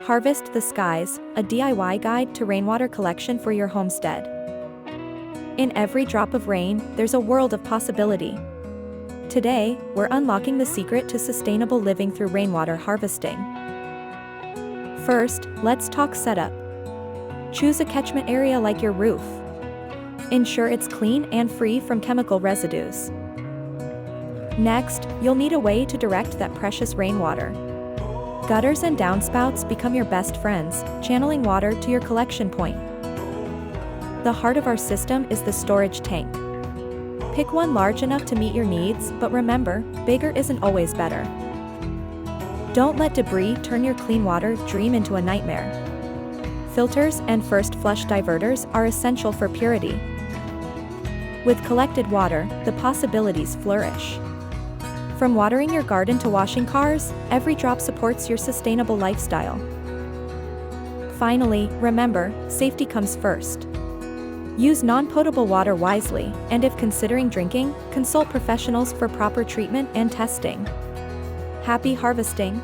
Harvest the Skies, a DIY guide to rainwater collection for your homestead. In every drop of rain, there's a world of possibility. Today, we're unlocking the secret to sustainable living through rainwater harvesting. First, let's talk setup. Choose a catchment area like your roof. Ensure it's clean and free from chemical residues. Next, you'll need a way to direct that precious rainwater. Gutters and downspouts become your best friends, channeling water to your collection point. The heart of our system is the storage tank. Pick one large enough to meet your needs, but remember, bigger isn't always better. Don't let debris turn your clean water dream into a nightmare. Filters and first flush diverters are essential for purity. With collected water, the possibilities flourish. From watering your garden to washing cars, every drop supports your sustainable lifestyle. Finally, remember, safety comes first. Use non-potable water wisely, and if considering drinking, consult professionals for proper treatment and testing. Happy harvesting!